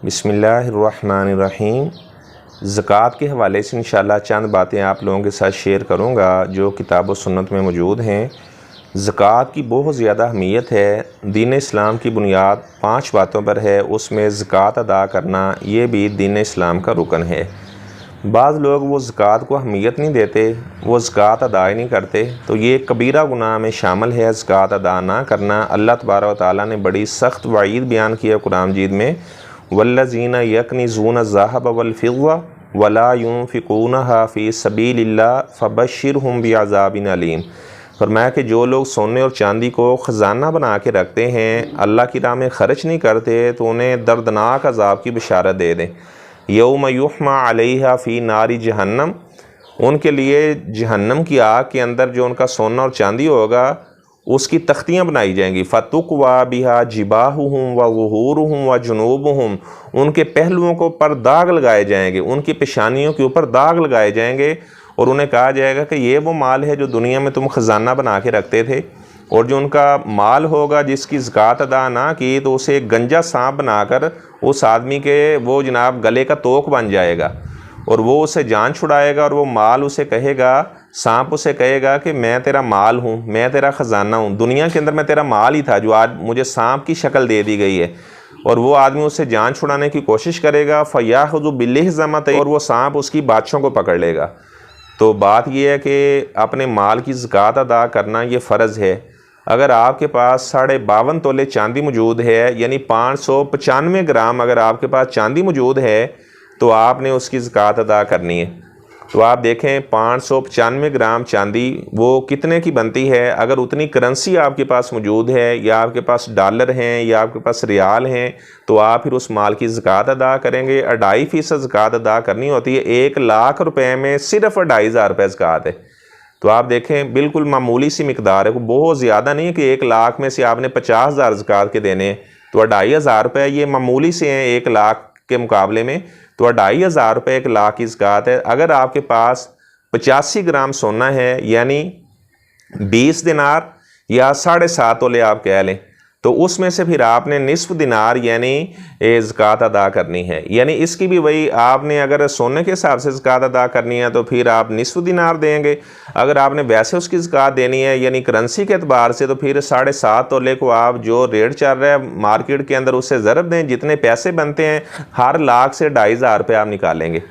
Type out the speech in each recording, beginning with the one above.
बिस्मिल्लाहिर्रहमानिर्रहीम। ज़कात के हवाले से इंशाअल्लाह चंद बातें आप लोगों के साथ शेयर करूँगा जो किताब व सुन्नत में मौजूद हैं। ज़कात की बहुत ज़्यादा अहमियत है। दीन इस्लाम की बुनियाद 5 बातों पर है, उसमें ज़कात अदा करना ये भी दीन इस्लाम का रुकन है। बाज़ लोग वो ज़कात को अहमियत नहीं देते, वो ज़कात अदा ही नहीं करते, तो ये कबीरा गुनाह में शामिल है ज़कात अदा ना करना। अल्लाह तबारक व तआला ने बड़ी सख्त वईद बयान किया कुरान मजीद में, वल्लज़ीना यकनिज़ून ज़हब वल्फ़िज़्ज़ा वला युनफ़िक़ूनहा फ़ी सबीलिल्लाह फ़बश्शिरहुम बिअज़ाबिन अलीम। फरमाया कि जो लोग सोने और चांदी को ख़जाना बना के रखते हैं, अल्लाह की राह में ख़र्च नहीं करते, तो उन्हें दर्दनाक अज़ाब की बशारत दे दें। यौम युहमा अलैहा फ़ी नारी जहन्नम, उनके लिए जहन्नम की आग के अंदर जो उनका सोना और चांदी होगा उसकी तख्तियाँ बनाई जाएंगी। फ़तुक़वा बिहा जिबाहुहुम व ज़ुहूरुहुम व जुनूबुहुम, उनके पहलुओं को पर दाग लगाए जाएंगे, उनकी पेशानियों के ऊपर दाग लगाए जाएंगे और उन्हें कहा जाएगा कि ये वो माल है जो दुनिया में तुम ख़जाना बना के रखते थे। और जो उनका माल होगा जिसकी ज़कात अदा ना की, तो उसे गंजा सांप बनाकर उस आदमी के वो जनाब गले का तोक बन जाएगा और वो उसे जान छुड़ाएगा और वो माल उसे कहेगा, सांप उसे कहेगा कि मैं तेरा माल हूँ, मैं तेरा ख़जाना हूँ, दुनिया के अंदर मैं तेरा माल ही था जो आज मुझे सांप की शक्ल दे दी गई है। और वो आदमी उससे जान छुड़ाने की कोशिश करेगा, फ़याख़ुज़ु बिल्लिहज़मत, और वो सांप उसकी बाछों को पकड़ लेगा। तो बात यह है कि अपने माल की ज़कात अदा करना ये फ़र्ज़ है। अगर आपके पास 52.5 तोले चांदी मौजूद है, यानी 595 ग्राम अगर आपके पास चांदी मौजूद है, तो आपने उसकी ज़कात अदा करनी है। तो आप देखें 595 ग्राम चांदी वो कितने की बनती है। अगर उतनी करेंसी आपके पास मौजूद है, या आपके पास डॉलर हैं, या आपके पास रियाल हैं, तो आप फिर उस माल की ज़कात अदा करेंगे। 2.5% ज़कात अदा करनी होती है। 1 लाख रुपए में सिर्फ 2,500 रुपये ज़कात है। तो आप देखें बिल्कुल मामूली सी मिकदार है, बहुत ज़्यादा नहीं है कि 1 लाख में से आपने 50,000 ज़कात के देने हैं। तो 2,500 रुपये ये मामूली से हैं 1 लाख के मुकाबले में। तो 2,500 रुपये 1 लाख की ज़कात है। अगर आपके पास 85 ग्राम सोना है, यानी 20 दिनार या 7.5 तोले आप कह लें, तो उसमें से फिर आपने निस्फ़ दिनार यानी ज़कात अदा करनी है। यानी इसकी भी वही, आपने अगर सोने के हिसाब से ज़कात अदा करनी है तो फिर आप निस्फ़ दिनार देंगे। अगर आपने वैसे उसकी ज़कात देनी है यानी करेंसी के अतबार से, तो फिर 7.5 तोले को आप जो रेट चल रहा है मार्केट के अंदर उससे ज़रब दें, जितने पैसे बनते हैं हर लाख से 2,500 रुपये आप निकालेंगे।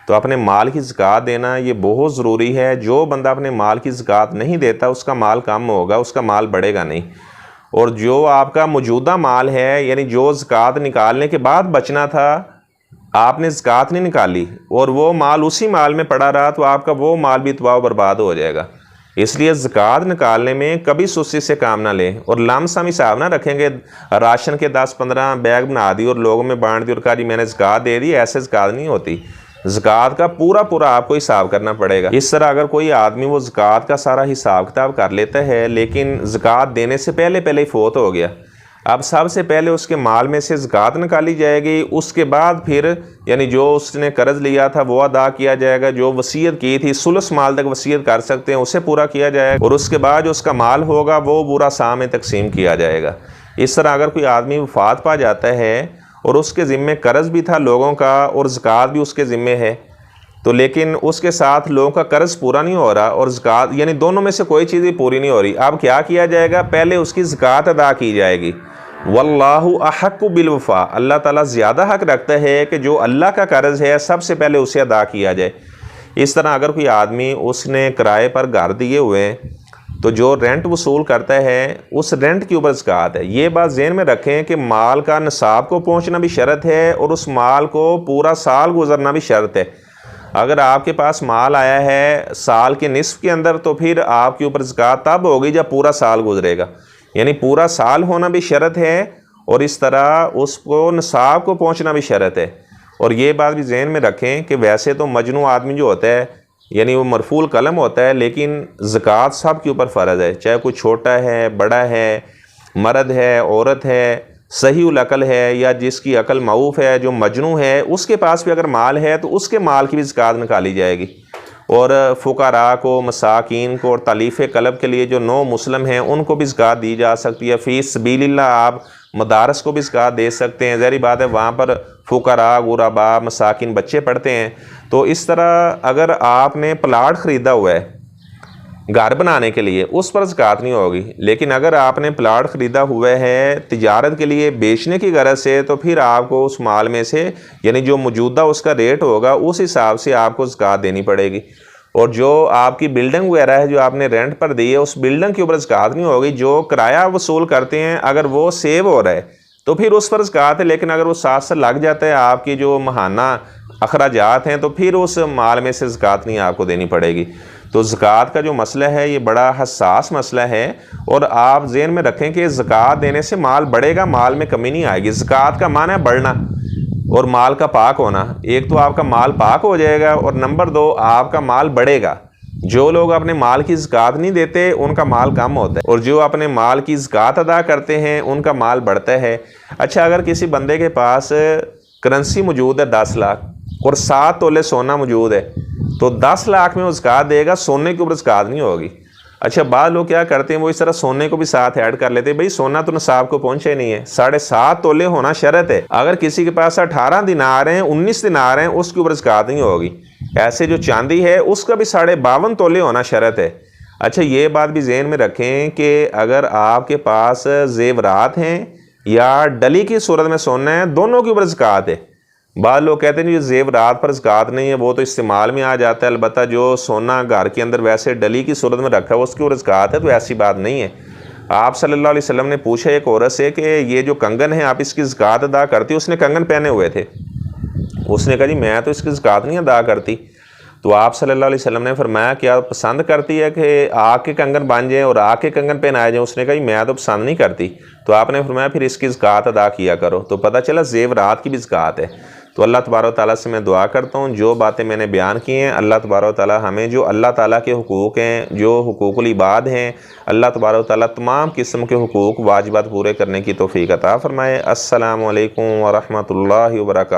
तो अपने माल की ज़कात देना ये बहुत ज़रूरी है। जो बंदा अपने माल की ज़कात नहीं देता उसका माल कम होगा, उसका माल बढ़ेगा नहीं। और जो आपका मौजूदा माल है, यानी जो ज़कात निकालने के बाद बचना था, आपने ज़कात नहीं निकाली और वो माल उसी माल में पड़ा रहा, तो आपका वो माल भी तबाह बर्बाद हो जाएगा। इसलिए ज़कात निकालने में कभी सुस्ती से काम ना लें और लमसम हिसाब ना रखेंगे। राशन के 10-15 बैग बना दी और लोगों में बांट दी और कहा जी मैंने ज़कात दे दी, ऐसे ज़कात नहीं होती। ज़कात का पूरा आपको हिसाब करना पड़ेगा। इस तरह अगर कोई आदमी वो ज़कात का सारा हिसाब किताब कर लेता है, लेकिन ज़कात देने से पहले ही फ़ौत हो गया, अब सबसे पहले उसके माल में से ज़कात निकाली जाएगी, उसके बाद फिर यानी जो उसने कर्ज़ लिया था वो अदा किया जाएगा, जो वसीयत की थी सुलस माल तक वसीयत कर सकते हैं उसे पूरा किया जाएगा, और उसके बाद जो उसका माल होगा वो पूरा साह में तकसीम किया जाएगा। इस तरह अगर कोई आदमी वफ़ात पा जाता है और उसके ज़िम्मे कर्ज़ भी था लोगों का और ज़कात भी उसके ज़िम्मे है, तो लेकिन उसके साथ लोगों का कर्ज़ पूरा नहीं हो रहा और ज़कात, यानी दोनों में से कोई चीज़ भी पूरी नहीं हो रही। अब क्या किया जाएगा, पहले उसकी ज़कात अदा की जाएगी। वल्लाहु अहक्कु बिल वफ़ा, अल्लाह ताला ज़्यादा हक़ रखता है कि जो अल्लाह का कर्ज़ है सबसे पहले उसे अदा किया जाए। इस तरह अगर कोई आदमी उसने किराए पर घर दिए हुए हैं, तो जो रेंट वसूल करता है उस रेंट के ऊपर ज़कात है। ये बात ज़हन में रखें कि माल का निसाब को पहुंचना भी शर्त है और उस माल को पूरा साल गुजरना भी शर्त है। अगर आपके पास माल आया है साल के निस्फ़ के अंदर, तो फिर आपके ऊपर ज़कात तब होगी जब पूरा साल गुजरेगा, यानी पूरा साल होना भी शर्त है और इस तरह उसको निसाब को पहुँचना भी शर्त है। और ये बात भी जहन में रखें कि वैसे तो मजनू आदमी जो होता है यानी वो मरफूल कलम होता है, लेकिन ज़कात सब के ऊपर फ़र्ज़ है, चाहे कोई छोटा है, बड़ा है, मर्द है, औरत है, सही उल अकल है या जिसकी अकल मऊफ़ है, जो मजनू है, उसके पास भी अगर माल है तो उसके माल की भी ज़कात निकाली जाएगी। और फ़ुक़रा को, मसाकीन को और तालीफ़ क़ल्ब के लिए जो नौ मुस्लिम हैं उनको भी ज़कात दी जा सकती है। फ़ी सबीलिल्लाह आप मदारस को भी ज़कात दे सकते हैं। ज़ाहिर बात है वहाँ पर फुकरा, गुरबा, मसाकिन बच्चे पढ़ते हैं। तो इस तरह अगर आपने प्लाट ख़रीदा हुआ है घर बनाने के लिए, उस पर ज़कात नहीं होगी। लेकिन अगर आपने प्लाट ख़रीदा हुआ है तिजारत के लिए बेचने की गरज से, तो फिर आपको उस माल में से यानी जो मौजूदा उसका रेट होगा उस हिसाब से आपको ज़कात देनी पड़ेगी। और जो आपकी बिल्डिंग वगैरह है जो आपने रेंट पर दी है, उस बिल्डिंग के ऊपर ज़कात नहीं होगी। जो किराया वसूल करते हैं अगर वो सेव हो रहा है तो फिर उस पर ज़कात है। लेकिन अगर वो साथ से लग जाता है आपकी जो महाना अखराजात हैं, तो फिर उस माल में से ज़कात नहीं आपको देनी पड़ेगी। तो ज़कात का जो मसला है ये बड़ा हसास मसला है। और आप ज़हन में रखें कि ज़कात देने से माल बढ़ेगा, माल में कमी नहीं आएगी। ज़कात का माना है बढ़ना और माल का पाक होना। एक तो आपका माल पाक हो जाएगा और नंबर 2 आपका माल बढ़ेगा। जो लोग अपने माल की ज़कात नहीं देते उनका माल कम होता है, और जो अपने माल की ज़कात अदा करते हैं उनका माल बढ़ता है। अच्छा, अगर किसी बंदे के पास करेंसी मौजूद है 10 लाख और 7 तोले सोना मौजूद है, तो 10 लाख में वो ज़कात देगा, सोने के ऊपर ज़कात नहीं होगी। अच्छा, बाद लोग क्या करते हैं वो इस तरह सोने को भी साथ ऐड कर लेते हैं। भाई सोना तो निसाब को पहुंचे नहीं है, 7.5 तोले होना शर्त है। अगर किसी के पास 18 दिनार हैं, 19 दिनार हैं, उसके ऊपर ज़कात नहीं होगी। ऐसे जो चांदी है उसका भी 52.5 तोले होना शर्त है। अच्छा, ये बात भी ज़हन में रखें कि अगर आपके पास जेवरात हैं या डली की सूरत में सोना है, दोनों के ऊपर ज़कात है। बाद लोग कहते हैं जो जेवरात पर ज़कात नहीं है वो तो इस्तेमाल में आ जाता है, अलबत्ता जो सोना घर के अंदर वैसे डली की सूरत में रखा है उसके ऊपर ज़कात है, तो ऐसी बात नहीं है। आप सल्लल्लाहु अलैहि वसल्लम ने पूछा एक औरत से कि ये जो कंगन है आप इसकी ज़कात अदा करती हो? उसने कंगन पहने हुए थे। उसने कहा जी मैं तो इसकी ज़कात नहीं अदा करती। तो आप सल्लल्लाहु अलैहि वसल्लम ने फरमाया कि आप पसंद करती है कि आग के कंगन बन जाएँ और आग के कंगन पहनाए जाएँ? उसने कहा जी मैं तो पसंद नहीं करती। तो आपने फरमाया फिर इसकी ज़कात अदा किया करो। तो पता चला जेवरात की भी ज़कात है। तो अल्लाह तबारक ताला से मैं दुआ करता हूँ जो बातें मैंने बयान की हैं, अल्लाह तबारक ताला हमें जो अल्लाह ताला के हुकूक़ हैं, जो हुकूकुल इबाद हैं, अल्लाह तबारक ताला तमाम किस्म के हुकूक़ वाजिबात पूरे करने की तौफ़ीक़ अता फ़रमाए। अस्सलामु अलैकुम व रहमतुल्लाहि व बरकातहू।